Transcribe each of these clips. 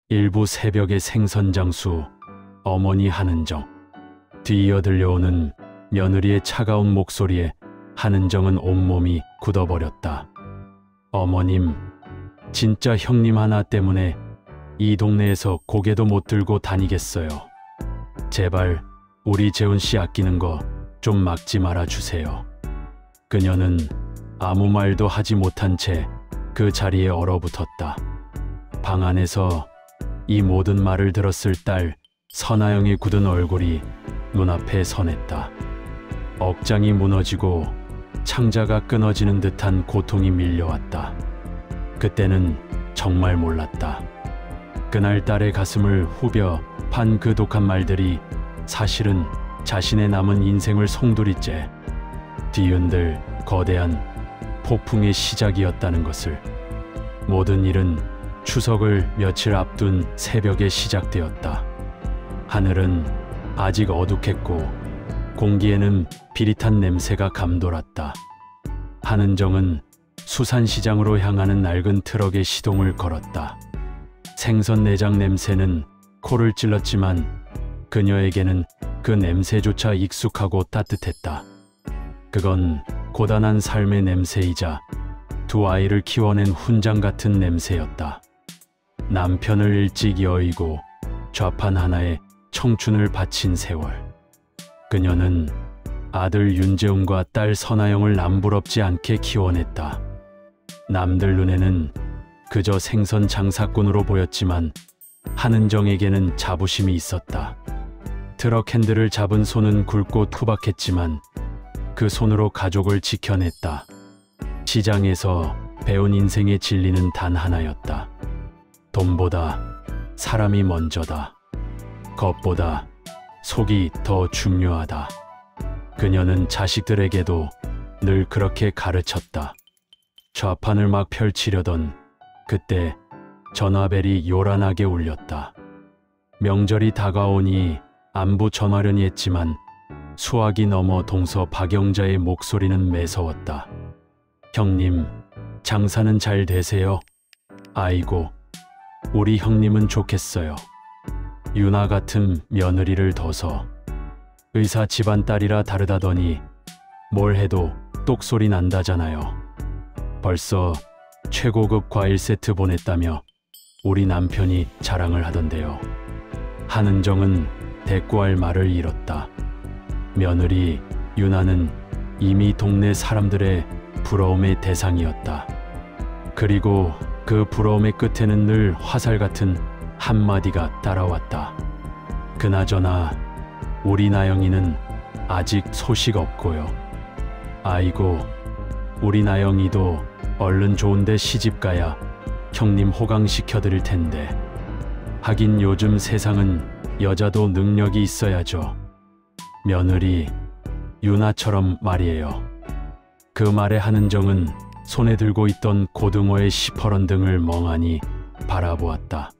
일부 새벽의 생선장수 어머니 한은정. 뒤이어 들려오는 며느리의 차가운 목소리에 한은정은 온몸이 굳어버렸다. 어머님, 진짜 형님 하나 때문에 이 동네에서 고개도 못 들고 다니겠어요. 제발 우리 재훈 씨 아끼는 거 좀 막지 말아 주세요. 그녀는 아무 말도 하지 못한 채 그 자리에 얼어붙었다. 방 안에서 이 모든 말을 들었을 딸 선아영의 굳은 얼굴이 눈앞에 선했다. 억장이 무너지고 창자가 끊어지는 듯한 고통이 밀려왔다. 그때는 정말 몰랐다. 그날 딸의 가슴을 후벼 판 그 독한 말들이 사실은 자신의 남은 인생을 송두리째 뒤흔들 거대한 폭풍의 시작이었다는 것을. 모든 일은 추석을 며칠 앞둔 새벽에 시작되었다. 하늘은 아직 어둑했고 공기에는 비릿한 냄새가 감돌았다. 한은정은 수산시장으로 향하는 낡은 트럭에 시동을 걸었다. 생선 내장 냄새는 코를 찔렀지만 그녀에게는 그 냄새조차 익숙하고 따뜻했다. 그건 고단한 삶의 냄새이자 두 아이를 키워낸 훈장 같은 냄새였다. 남편을 일찍 여의고 좌판 하나에 청춘을 바친 세월. 그녀는 아들 윤재훈과 딸 선아영을 남부럽지 않게 키워냈다. 남들 눈에는 그저 생선 장사꾼으로 보였지만 한은정에게는 자부심이 있었다. 트럭 핸들을 잡은 손은 굵고 투박했지만 그 손으로 가족을 지켜냈다. 시장에서 배운 인생의 진리는 단 하나였다. 돈보다 사람이 먼저다. 겉보다 속이 더 중요하다. 그녀는 자식들에게도 늘 그렇게 가르쳤다. 좌판을 막 펼치려던 그때 전화벨이 요란하게 울렸다. 명절이 다가오니 안부 전하려니 했지만 수화기 넘어 동서 박영자의 목소리는 매서웠다. 형님, 장사는 잘 되세요? 아이고, 우리 형님은 좋겠어요. 유나 같은 며느리를 둬서. 의사 집안 딸이라 다르다더니 뭘 해도 똑소리 난다잖아요. 벌써 최고급 과일 세트 보냈다며 우리 남편이 자랑을 하던데요. 한은정은 대꾸할 말을 잃었다. 며느리 유나는 이미 동네 사람들의 부러움의 대상이었다. 그리고 그 부러움의 끝에는 늘 화살 같은 한마디가 따라왔다. 그나저나 우리 나영이는 아직 소식 없고요. 아이고, 우리 나영이도 얼른 좋은데 시집가야 형님 호강시켜드릴 텐데. 하긴 요즘 세상은 여자도 능력이 있어야죠. 며느리 유나처럼 말이에요. 그 말에 한은정은 손에 들고 있던 고등어의 시퍼런 등을 멍하니 바라보았다.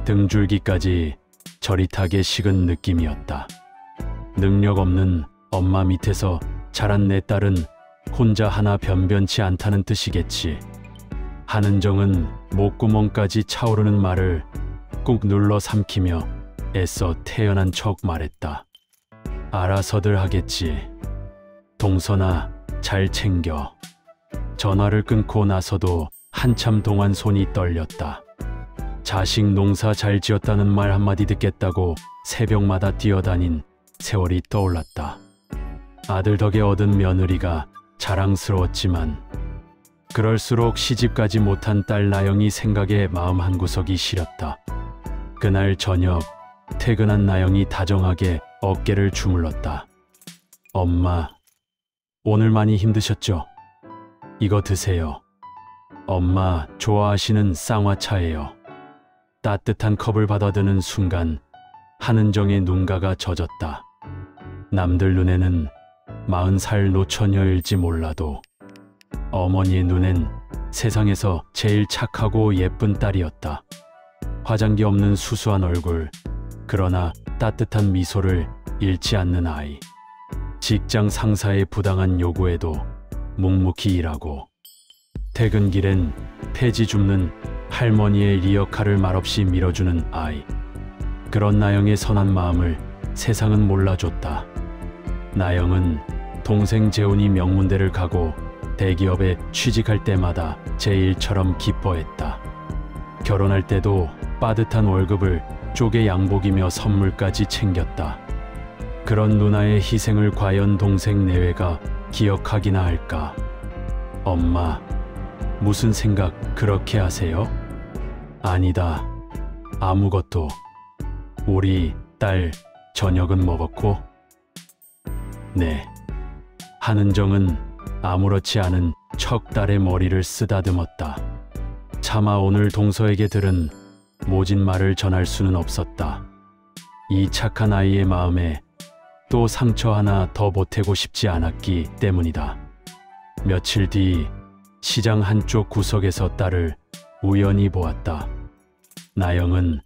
등줄기까지 저릿하게 식은 느낌이었다. 능력 없는 엄마 밑에서 자란 내 딸은 혼자 하나 변변치 않다는 뜻이겠지. 한은정은 목구멍까지 차오르는 말을 꾹 눌러 삼키며 애써 태연한 척 말했다. 알아서들 하겠지. 동선아, 잘 챙겨. 전화를 끊고 나서도 한참 동안 손이 떨렸다. 자식 농사 잘 지었다는 말 한마디 듣겠다고 새벽마다 뛰어다닌 세월이 떠올랐다. 아들 덕에 얻은 며느리가 자랑스러웠지만 그럴수록 시집가지 못한 딸 나영이 생각에 마음 한구석이 시렸다. 그날 저녁 퇴근한 나영이 다정하게 어깨를 주물렀다. 엄마, 오늘 많이 힘드셨죠? 이거 드세요. 엄마 좋아하시는 쌍화차예요. 따뜻한 컵을 받아드는 순간 한은정의 눈가가 젖었다. 남들 눈에는 40살 노처녀일지 몰라도 어머니의 눈엔 세상에서 제일 착하고 예쁜 딸이었다. 화장기 없는 수수한 얼굴, 그러나 따뜻한 미소를 잃지 않는 아이. 직장 상사의 부당한 요구에도 묵묵히 일하고 퇴근길엔 폐지 줍는 할머니의 리어카를 말없이 밀어주는 아이. 그런 나영의 선한 마음을 세상은 몰라줬다. 나영은 동생 재훈이 명문대를 가고 대기업에 취직할 때마다 제 일처럼 기뻐했다. 결혼할 때도 빠듯한 월급을 쪼개 양복이며 선물까지 챙겼다. 그런 누나의 희생을 과연 동생 내외가 기억하기나 할까? 엄마, 무슨 생각 그렇게 하세요? 아니다. 아무것도. 우리 딸 저녁은 먹었고? 네. 한은정은 아무렇지 않은 척 딸의 머리를 쓰다듬었다. 차마 오늘 동서에게 들은 모진 말을 전할 수는 없었다. 이 착한 아이의 마음에 또 상처 하나 더 보태고 싶지 않았기 때문이다. 며칠 뒤 시장 한쪽 구석에서 딸을 우연히 보았다. 나영은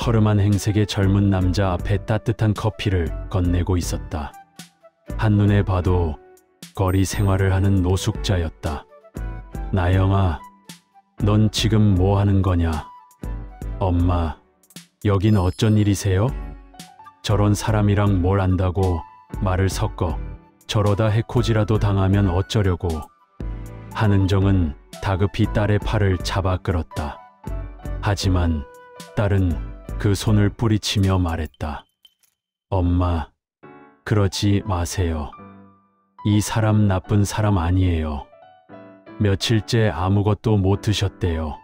허름한 행색의 젊은 남자 앞에 따뜻한 커피를 건네고 있었다. 한눈에 봐도 거리 생활을 하는 노숙자였다. 나영아, 넌 지금 뭐 하는 거냐? 엄마, 여긴 어쩐 일이세요? 저런 사람이랑 뭘 안다고 말을 섞어. 저러다 해코지라도 당하면 어쩌려고. 한은정은 다급히 딸의 팔을 잡아 끌었다. 하지만 딸은 그 손을 뿌리치며 말했다. 엄마, 그러지 마세요. 이 사람 나쁜 사람 아니에요. 며칠째 아무것도 못 드셨대요.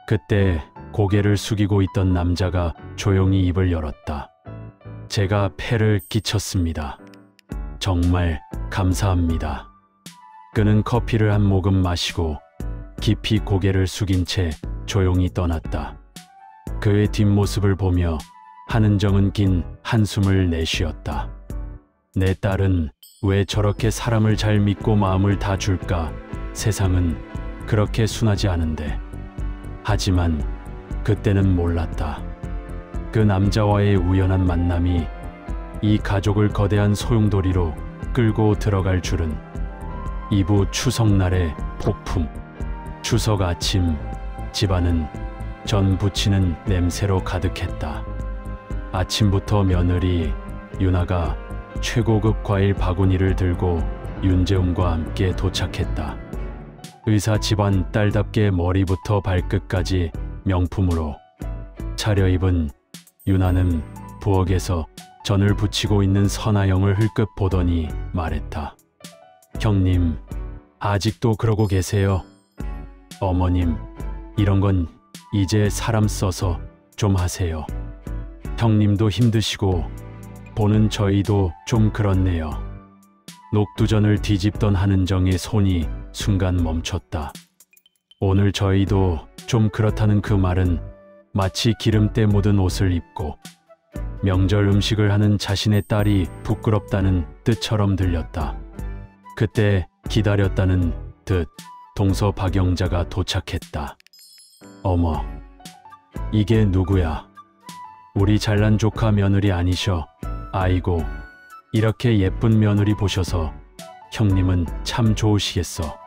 그때 고개를 숙이고 있던 남자가 조용히 입을 열었다. 제가 폐를 끼쳤습니다. 정말 감사합니다. 그는 커피를 한 모금 마시고 깊이 고개를 숙인 채 조용히 떠났다. 그의 뒷모습을 보며 한은정은 긴 한숨을 내쉬었다. 내 딸은 왜 저렇게 사람을 잘 믿고 마음을 다 줄까? 세상은 그렇게 순하지 않은데. 하지만 그때는 몰랐다. 그 남자와의 우연한 만남이 이 가족을 거대한 소용돌이로 끌고 들어갈 줄은. 이부 추석날의 폭풍. 추석 아침 집안은 전 부치는 냄새로 가득했다. 아침부터 며느리 유나가 최고급 과일 바구니를 들고 윤재웅과 함께 도착했다. 의사 집안 딸답게 머리부터 발끝까지 명품으로 차려입은 유나는 부엌에서 전을 부치고 있는 선아영을 흘끗 보더니 말했다. 형님, 아직도 그러고 계세요? 어머님, 이런 건 이제 사람 써서 좀 하세요. 형님도 힘드시고 보는 저희도 좀 그렇네요. 녹두전을 뒤집던 한은정의 손이 순간 멈췄다. 오늘 저희도 좀 그렇다는 그 말은 마치 기름때 묻은 옷을 입고 명절 음식을 하는 자신의 딸이 부끄럽다는 뜻처럼 들렸다. 그때 기다렸다는 듯 동서 박영자가 도착했다. 어머, 이게 누구야? 우리 잘난 조카 며느리 아니셔? 아이고, 이렇게 예쁜 며느리 보셔서 형님은 참 좋으시겠어.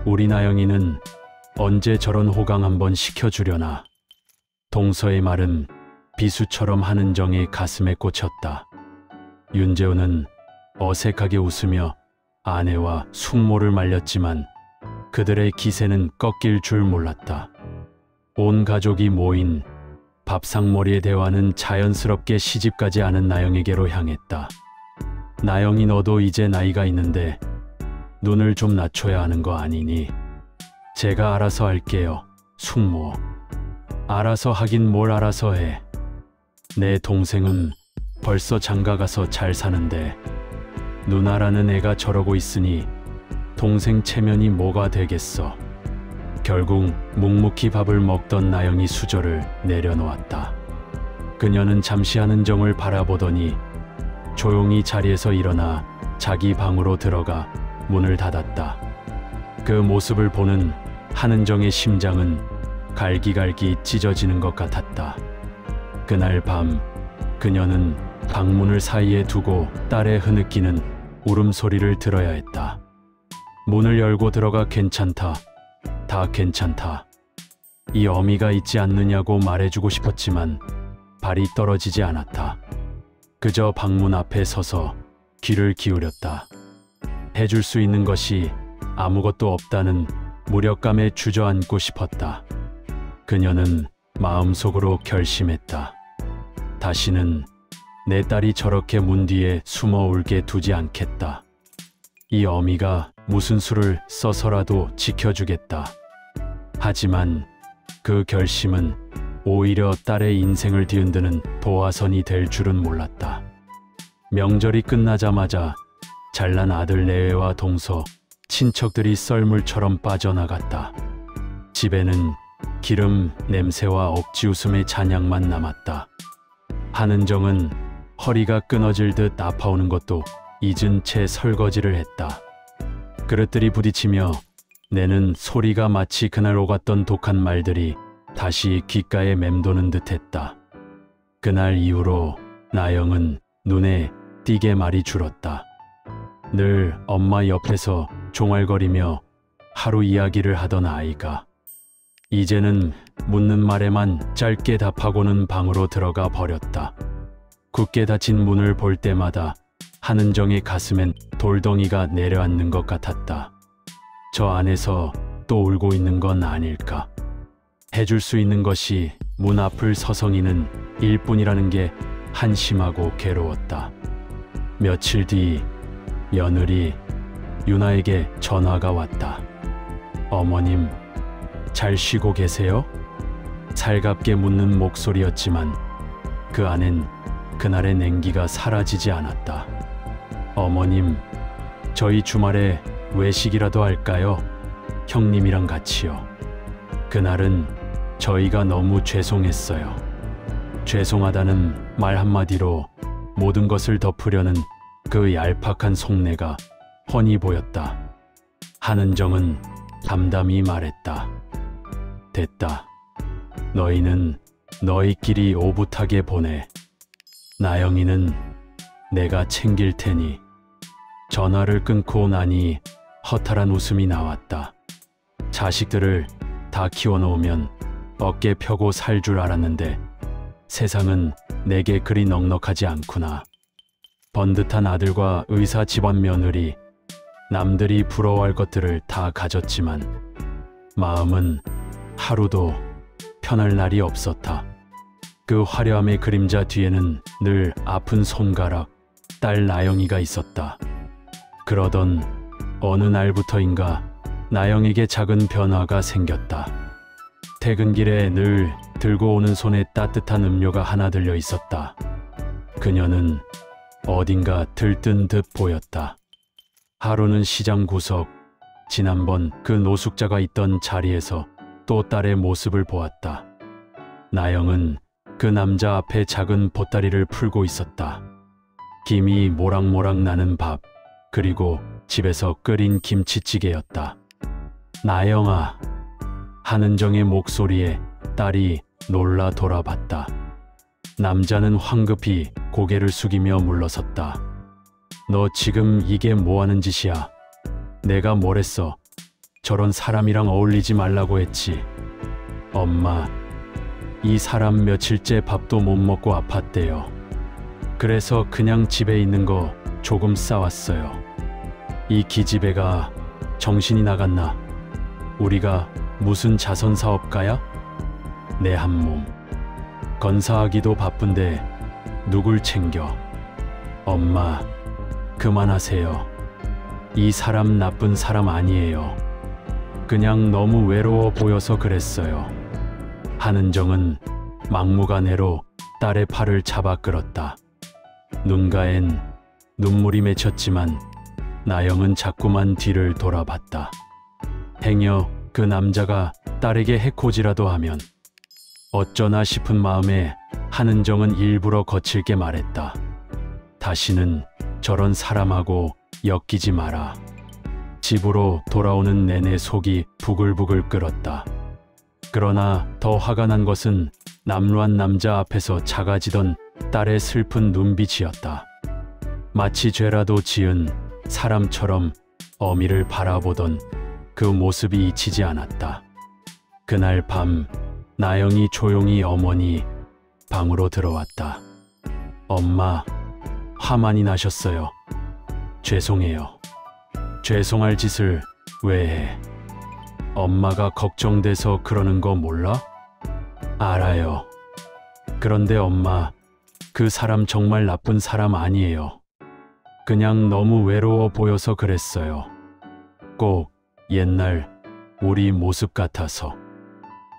우리 나영이는 언제 저런 호강 한번 시켜주려나. 동서의 말은 비수처럼 한은정의 가슴에 꽂혔다. 윤재호는 어색하게 웃으며 아내와 숙모를 말렸지만 그들의 기세는 꺾일 줄 몰랐다. 온 가족이 모인 밥상머리의 대화는 자연스럽게 시집가지 않은 나영에게로 향했다. 나영이, 너도 이제 나이가 있는데 눈을 좀 낮춰야 하는 거 아니니? 제가 알아서 할게요, 숙모. 알아서 하긴 뭘 알아서 해. 내 동생은 벌써 장가가서 잘 사는데 누나라는 애가 저러고 있으니 동생 체면이 뭐가 되겠어. 결국 묵묵히 밥을 먹던 나영이 수저를 내려놓았다. 그녀는 잠시 한은정을 바라보더니 조용히 자리에서 일어나 자기 방으로 들어가 문을 닫았다. 그 모습을 보는 한은정의 심장은 갈기갈기 찢어지는 것 같았다. 그날 밤 그녀는 방문을 사이에 두고 딸의 흐느끼는 울음소리를 들어야 했다. 문을 열고 들어가 괜찮다. 다 괜찮다. 이 어미가 있지 않느냐고 말해주고 싶었지만 발이 떨어지지 않았다. 그저 방문 앞에 서서 귀를 기울였다. 해줄 수 있는 것이 아무것도 없다는 무력감에 주저앉고 싶었다. 그녀는 마음속으로 결심했다. 다시는 내 딸이 저렇게 문 뒤에 숨어 울게 두지 않겠다. 이 어미가 무슨 수를 써서라도 지켜주겠다. 하지만 그 결심은 오히려 딸의 인생을 뒤흔드는 도화선이 될 줄은 몰랐다. 명절이 끝나자마자 잘난 아들 내외와 동서, 친척들이 썰물처럼 빠져나갔다. 집에는 기름 냄새와 억지 웃음의 잔향만 남았다. 한은정은 허리가 끊어질 듯 아파오는 것도 잊은 채 설거지를 했다. 그릇들이 부딪히며 내는 소리가 마치 그날 오갔던 독한 말들이 다시 귓가에 맴도는 듯했다. 그날 이후로 나영은 눈에 띄게 말이 줄었다. 늘 엄마 옆에서 종알거리며 하루 이야기를 하던 아이가 이제는 묻는 말에만 짧게 답하고는 방으로 들어가 버렸다. 굳게 닫힌 문을 볼 때마다 한은정의 가슴엔 돌덩이가 내려앉는 것 같았다. 저 안에서 또 울고 있는 건 아닐까. 해줄 수 있는 것이 문 앞을 서성이는 일뿐이라는 게 한심하고 괴로웠다. 며칠 뒤 며느리 유나에게 전화가 왔다. 어머님, 잘 쉬고 계세요? 살갑게 묻는 목소리였지만 그 안엔 그날의 냉기가 사라지지 않았다. 어머님, 저희 주말에 외식이라도 할까요? 형님이랑 같이요. 그날은 저희가 너무 죄송했어요. 죄송하다는 말 한마디로 모든 것을 덮으려는 그 얄팍한 속내가 훤히 보였다. 한은정은 담담히 말했다. 됐다. 너희는 너희끼리 오붓하게 보내. 나영이는 내가 챙길 테니. 전화를 끊고 나니 허탈한 웃음이 나왔다. 자식들을 다 키워놓으면 어깨 펴고 살 줄 알았는데 세상은 내게 그리 넉넉하지 않구나. 번듯한 아들과 의사 집안 며느리, 남들이 부러워할 것들을 다 가졌지만 마음은 하루도 편할 날이 없었다. 그 화려함의 그림자 뒤에는 늘 아픈 손가락, 딸 나영이가 있었다. 그러던 어느 날부터인가 나영에게 작은 변화가 생겼다. 퇴근길에 늘 들고 오는 손에 따뜻한 음료가 하나 들려 있었다. 그녀는 어딘가 들뜬 듯 보였다. 하루는 시장 구석, 지난번 그 노숙자가 있던 자리에서 또 딸의 모습을 보았다. 나영은 그 남자 앞에 작은 보따리를 풀고 있었다. 김이 모락모락 나는 밥, 그리고 집에서 끓인 김치찌개였다. 나영아. 한은정의 목소리에 딸이 놀라 돌아봤다. 남자는 황급히 고개를 숙이며 물러섰다. 너 지금 이게 뭐하는 짓이야? 내가 뭘 했어? 저런 사람이랑 어울리지 말라고 했지. 엄마, 이 사람 며칠째 밥도 못 먹고 아팠대요. 그래서 그냥 집에 있는 거 조금 싸왔어요. 이 기집애가 정신이 나갔나? 우리가 무슨 자선사업가야? 내 한몸 건사하기도 바쁜데 누굴 챙겨? 엄마, 그만하세요. 이 사람 나쁜 사람 아니에요. 그냥 너무 외로워 보여서 그랬어요. 한은정은 막무가내로 딸의 팔을 잡아 끌었다. 눈가엔 눈물이 맺혔지만 나영은 자꾸만 뒤를 돌아봤다. 행여 그 남자가 딸에게 해코지라도 하면 어쩌나 싶은 마음에 한은정은 일부러 거칠게 말했다. 다시는 저런 사람하고 엮이지 마라. 집으로 돌아오는 내내 속이 부글부글 끓었다. 그러나 더 화가 난 것은 남루한 남자 앞에서 작아지던 딸의 슬픈 눈빛이었다. 마치 죄라도 지은 사람처럼 어미를 바라보던 그 모습이 잊히지 않았다. 그날 밤 나영이 조용히 어머니 방으로 들어왔다. 엄마, 화 많이 나셨어요. 죄송해요. 죄송할 짓을 왜 해? 엄마가 걱정돼서 그러는 거 몰라? 알아요. 그런데 엄마, 그 사람 정말 나쁜 사람 아니에요. 그냥 너무 외로워 보여서 그랬어요. 꼭 옛날 우리 모습 같아서.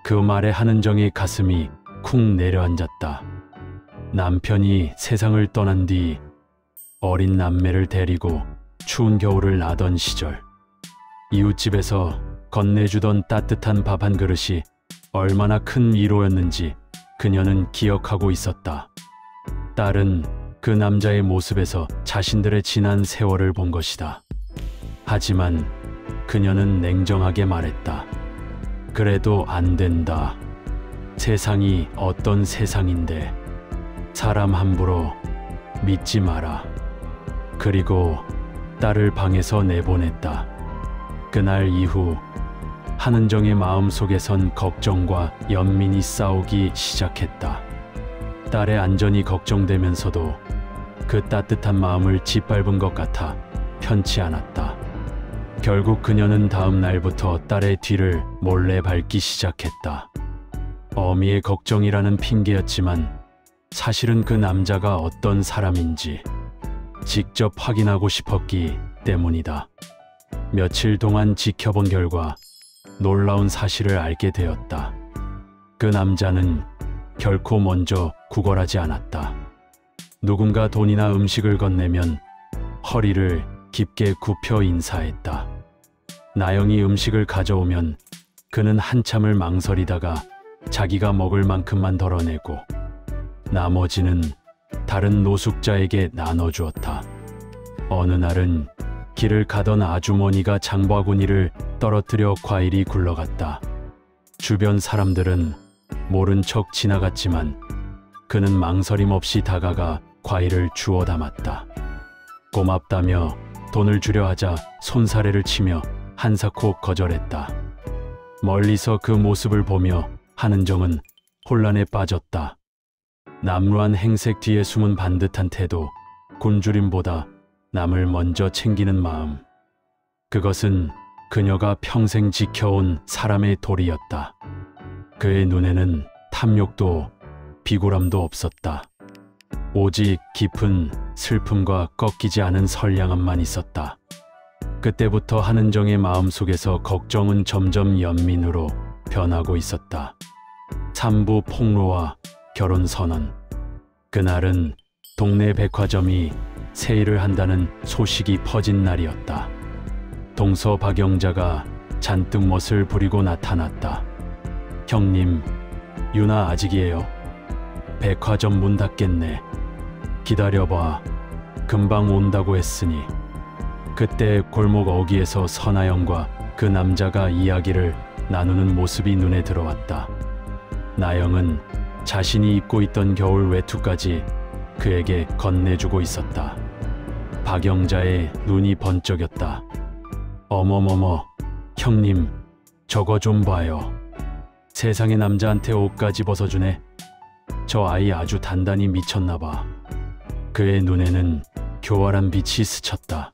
그 말에 한은정의 가슴이 쿵 내려앉았다. 남편이 세상을 떠난 뒤 어린 남매를 데리고 추운 겨울을 나던 시절, 이웃집에서 건네주던 따뜻한 밥 한 그릇이 얼마나 큰 위로였는지 그녀는 기억하고 있었다. 딸은 그 남자의 모습에서 자신들의 지난 세월을 본 것이다. 하지만 그녀는 냉정하게 말했다. 그래도 안 된다. 세상이 어떤 세상인데 사람 함부로 믿지 마라. 그리고 딸을 방에서 내보냈다. 그날 이후 한은정의 마음속에선 걱정과 연민이 싸우기 시작했다. 딸의 안전이 걱정되면서도 그 따뜻한 마음을 짓밟은 것 같아 편치 않았다. 결국 그녀는 다음 날부터 딸의 뒤를 몰래 밟기 시작했다. 어미의 걱정이라는 핑계였지만 사실은 그 남자가 어떤 사람인지 직접 확인하고 싶었기 때문이다. 며칠 동안 지켜본 결과 놀라운 사실을 알게 되었다. 그 남자는 결코 먼저 구걸하지 않았다. 누군가 돈이나 음식을 건네면 허리를 깊게 굽혀 인사했다. 나영이 음식을 가져오면 그는 한참을 망설이다가 자기가 먹을 만큼만 덜어내고 나머지는 다른 노숙자에게 나눠주었다. 어느 날은 길을 가던 아주머니가 장바구니를 떨어뜨려 과일이 굴러갔다. 주변 사람들은 모른 척 지나갔지만 그는 망설임 없이 다가가 과일을 주워 담았다. 고맙다며 돈을 주려 하자 손사래를 치며 한사코 거절했다. 멀리서 그 모습을 보며 한은정은 혼란에 빠졌다. 남루한 행색 뒤에 숨은 반듯한 태도, 굶주림보다 남을 먼저 챙기는 마음. 그것은 그녀가 평생 지켜온 사람의 도리였다. 그의 눈에는 탐욕도 비굴함도 없었다. 오직 깊은 슬픔과 꺾이지 않은 선량함만 있었다. 그때부터 한은정의 마음속에서 걱정은 점점 연민으로 변하고 있었다. 산부 폭로와 결혼 선언. 그날은 동네 백화점이 세일을 한다는 소식이 퍼진 날이었다. 동서 박영자가 잔뜩 멋을 부리고 나타났다. 형님, 유나 아직이에요. 백화점 문 닫겠네. 기다려봐. 금방 온다고 했으니. 그때 골목 어귀에서 선아영과 그 남자가 이야기를 나누는 모습이 눈에 들어왔다. 나영은 자신이 입고 있던 겨울 외투까지 그에게 건네주고 있었다. 박영자의 눈이 번쩍였다. 어머머머, 형님, 저거 좀 봐요. 세상의 남자한테 옷까지 벗어주네. 저 아이 아주 단단히 미쳤나봐. 그의 눈에는 교활한 빛이 스쳤다.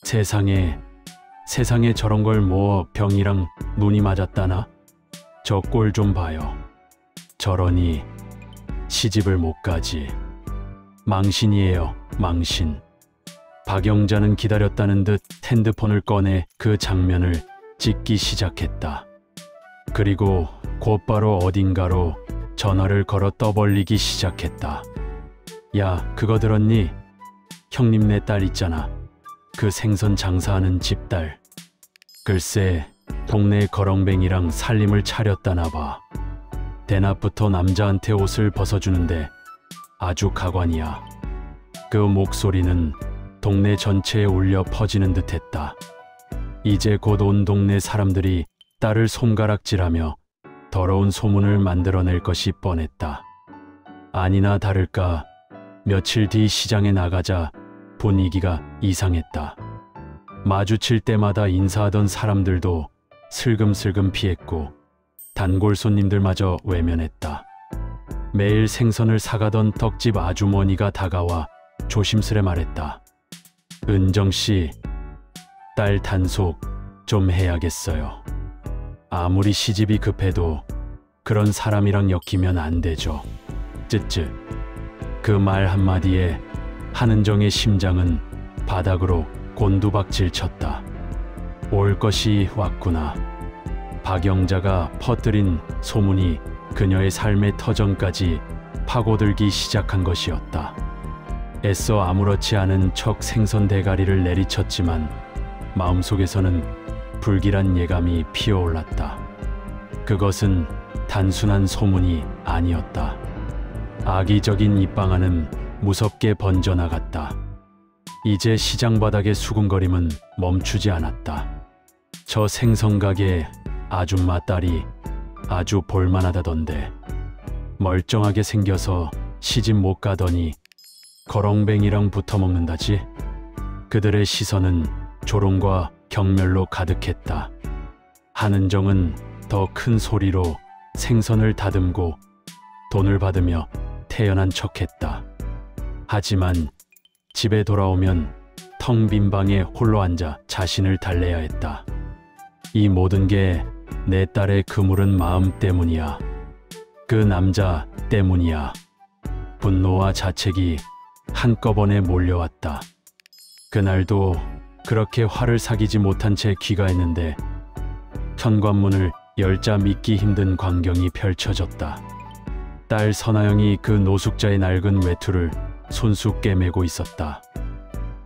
세상에 저런 걸 뭐 병이랑 눈이 맞았다나? 저 꼴 좀 봐요. 저러니 시집을 못 가지. 망신이에요, 망신. 박영자는 기다렸다는 듯 핸드폰을 꺼내 그 장면을 찍기 시작했다. 그리고 곧바로 어딘가로 전화를 걸어 떠벌리기 시작했다. 야, 그거 들었니? 형님네 딸 있잖아. 그 생선 장사하는 집딸. 글쎄, 동네 거렁뱅이랑 살림을 차렸다나 봐. 대낮부터 남자한테 옷을 벗어주는데 아주 가관이야. 그 목소리는 동네 전체에 울려 퍼지는 듯했다. 이제 곧 온 동네 사람들이 딸을 손가락질하며 더러운 소문을 만들어낼 것이 뻔했다. 아니나 다를까 며칠 뒤 시장에 나가자 분위기가 이상했다. 마주칠 때마다 인사하던 사람들도 슬금슬금 피했고 단골 손님들마저 외면했다. 매일 생선을 사가던 떡집 아주머니가 다가와 조심스레 말했다. 은정씨, 딸 단속 좀 해야겠어요. 아무리 시집이 급해도 그런 사람이랑 엮이면 안 되죠. 쯧쯧. 그 말 한마디에 한은정의 심장은 바닥으로 곤두박질 쳤다. 올 것이 왔구나. 박영자가 퍼뜨린 소문이 그녀의 삶의 터전까지 파고들기 시작한 것이었다. 애써 아무렇지 않은 척 생선 대가리를 내리쳤지만 마음속에서는 불길한 예감이 피어올랐다. 그것은 단순한 소문이 아니었다. 악의적인 입방아는 무섭게 번져나갔다. 이제 시장 바닥의 수군거림은 멈추지 않았다. 저 생선가게 아줌마 딸이 아주 볼만하다던데. 멀쩡하게 생겨서 시집 못 가더니 거렁뱅이랑 붙어먹는다지. 그들의 시선은 조롱과 경멸로 가득했다. 한은정은 더 큰 소리로 생선을 다듬고 돈을 받으며 태연한 척했다. 하지만 집에 돌아오면 텅 빈 방에 홀로 앉아 자신을 달래야 했다. 이 모든 게 내 딸의 그물은 마음 때문이야. 그 남자 때문이야. 분노와 자책이 한꺼번에 몰려왔다. 그날도 그렇게 화를 사귀지 못한 채 귀가했는데 현관문을 열자 믿기 힘든 광경이 펼쳐졌다. 딸 선아영이 그 노숙자의 낡은 외투를 손수 꿰매고 있었다.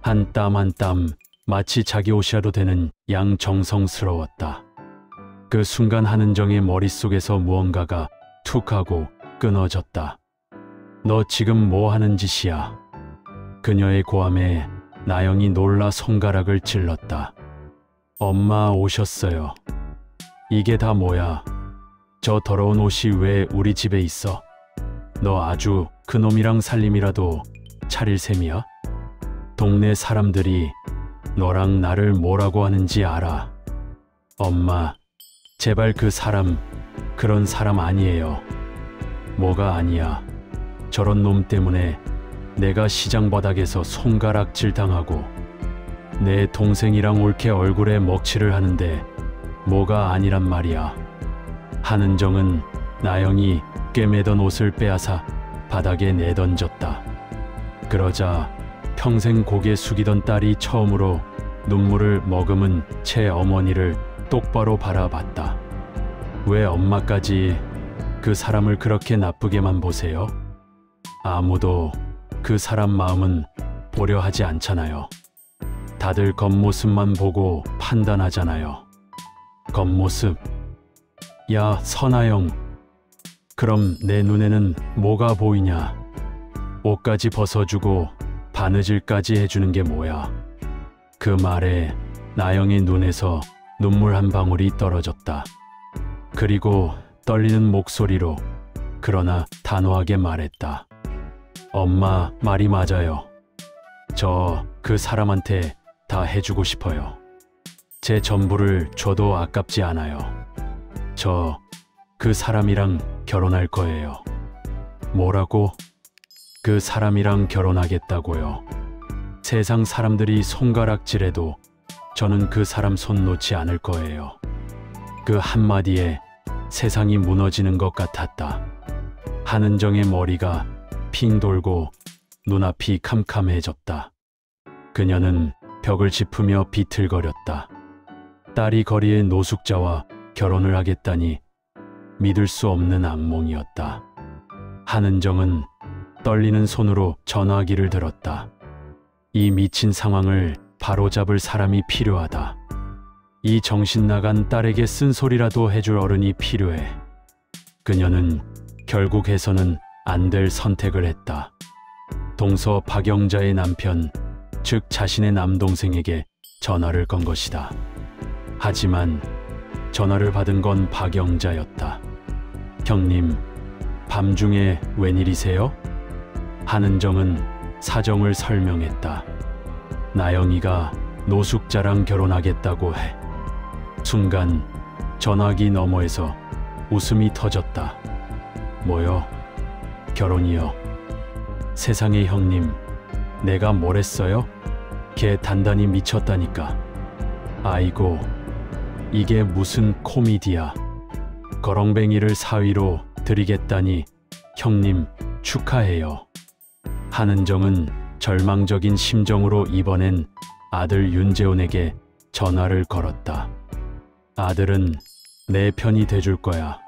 한 땀 한 땀 마치 자기 옷이라도 되는 양 정성스러웠다. 그 순간 한은정의 머릿속에서 무언가가 툭 하고 끊어졌다. 너 지금 뭐 하는 짓이야? 그녀의 고함에 나영이 놀라 손가락을 찔렀다. 엄마 오셨어요. 이게 다 뭐야? 저 더러운 옷이 왜 우리 집에 있어? 너 아주 그놈이랑 살림이라도 차릴 셈이야? 동네 사람들이 너랑 나를 뭐라고 하는지 알아. 엄마, 제발 그 사람, 그런 사람 아니에요. 뭐가 아니야. 저런 놈 때문에 내가 시장 바닥에서 손가락질 당하고 내 동생이랑 옳게 얼굴에 먹칠을 하는데 뭐가 아니란 말이야. 한은정은 나영이 꿰매던 옷을 빼앗아 바닥에 내던졌다. 그러자 평생 고개 숙이던 딸이 처음으로 눈물을 머금은 채 어머니를 똑바로 바라봤다. 왜 엄마까지 그 사람을 그렇게 나쁘게만 보세요? 아무도 그 사람 마음은 보려 하지 않잖아요. 다들 겉모습만 보고 판단하잖아요. 겉모습. 야, 선아영. 그럼 내 눈에는 뭐가 보이냐? 옷까지 벗어주고 바느질까지 해주는 게 뭐야? 그 말에 나영의 눈에서 눈물 한 방울이 떨어졌다. 그리고 떨리는 목소리로 그러나 단호하게 말했다. 엄마 말이 맞아요. 저 그 사람한테 다 해주고 싶어요. 제 전부를 줘도 아깝지 않아요. 저 그 사람이랑 결혼할 거예요. 뭐라고? 그 사람이랑 결혼하겠다고요. 세상 사람들이 손가락질해도 저는 그 사람 손 놓지 않을 거예요. 그 한마디에 세상이 무너지는 것 같았다. 한은정의 머리가 핑 돌고 눈앞이 캄캄해졌다. 그녀는 벽을 짚으며 비틀거렸다. 딸이 거리의 노숙자와 결혼을 하겠다니 믿을 수 없는 악몽이었다. 한은정은 떨리는 손으로 전화기를 들었다. 이 미친 상황을 바로잡을 사람이 필요하다. 이 정신 나간 딸에게 쓴소리라도 해줄 어른이 필요해. 그녀는 결국 해서는 안 될 선택을 했다. 동서 박영자의 남편, 즉 자신의 남동생에게 전화를 건 것이다. 하지만 전화를 받은 건 박영자였다. 형님, 밤중에 웬일이세요? 한은정은 사정을 설명했다. 나영이가 노숙자랑 결혼하겠다고 해. 순간 전화기 너머에서 웃음이 터졌다. 뭐요? 결혼이요? 세상에 형님, 내가 뭘 했어요? 걔 단단히 미쳤다니까. 아이고, 이게 무슨 코미디야. 거렁뱅이를 사위로 드리겠다니 형님 축하해요. 한은정은 절망적인 심정으로 이번엔 아들 윤재훈에게 전화를 걸었다. 아들은 내 편이 돼줄 거야.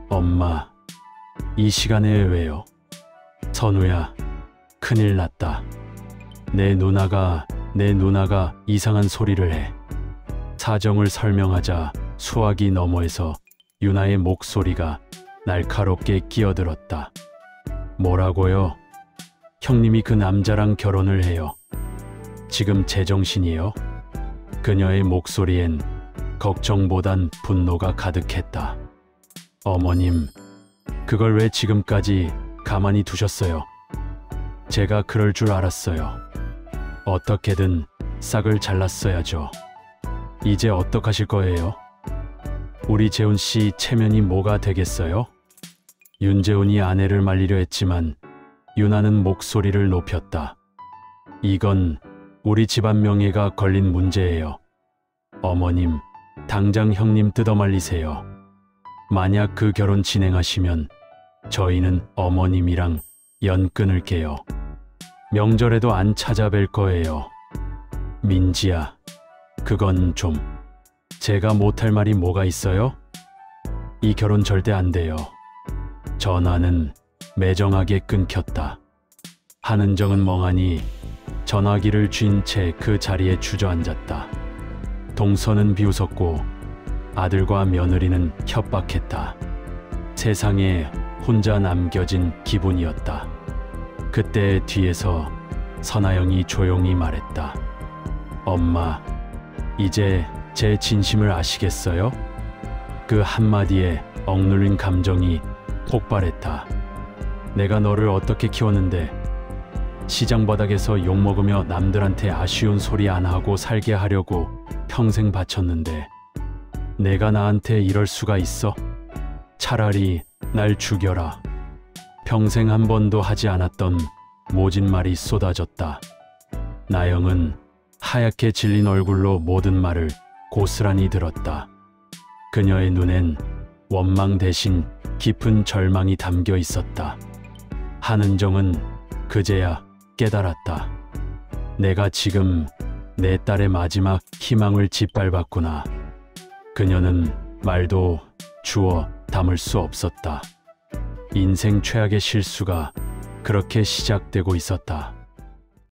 엄마, 이 시간에 왜요? 선우야, 큰일 났다. 내 누나가 이상한 소리를 해. 사정을 설명하자 수화기 너머에서 유나의 목소리가 날카롭게 끼어들었다. 뭐라고요? 형님이 그 남자랑 결혼을 해요. 지금 제정신이에요? 그녀의 목소리엔 걱정보단 분노가 가득했다. 어머님, 그걸 왜 지금까지 가만히 두셨어요? 제가 그럴 줄 알았어요. 어떻게든 싹을 잘랐어야죠. 이제 어떡하실 거예요? 우리 재훈 씨 체면이 뭐가 되겠어요? 윤재훈이 아내를 말리려 했지만 유나는 목소리를 높였다. 이건 우리 집안 명예가 걸린 문제예요. 어머님, 당장 형님 뜯어말리세요. 만약 그 결혼 진행하시면 저희는 어머님이랑 연 끊을게요. 명절에도 안 찾아뵐 거예요. 민지야, 그건 좀. 제가 못할 말이 뭐가 있어요? 이 결혼 절대 안 돼요. 전화는 매정하게 끊겼다. 한은정은 멍하니 전화기를 쥔 채 그 자리에 주저앉았다. 동서는 비웃었고 아들과 며느리는 협박했다. 세상에 혼자 남겨진 기분이었다. 그때 뒤에서 선아영이 조용히 말했다. 엄마, 이제 제 진심을 아시겠어요? 그 한마디에 억눌린 감정이 폭발했다. 내가 너를 어떻게 키웠는데 시장 바닥에서 욕먹으며 남들한테 아쉬운 소리 안 하고 살게 하려고 평생 바쳤는데 내가 나한테 이럴 수가 있어? 차라리 날 죽여라. 평생 한 번도 하지 않았던 모진 말이 쏟아졌다. 나영은 하얗게 질린 얼굴로 모든 말을 고스란히 들었다. 그녀의 눈엔 원망 대신 깊은 절망이 담겨 있었다. 한은정은 그제야 깨달았다. 내가 지금 내 딸의 마지막 희망을 짓밟았구나. 그녀는 말도 주워 담을 수 없었다. 인생 최악의 실수가 그렇게 시작되고 있었다.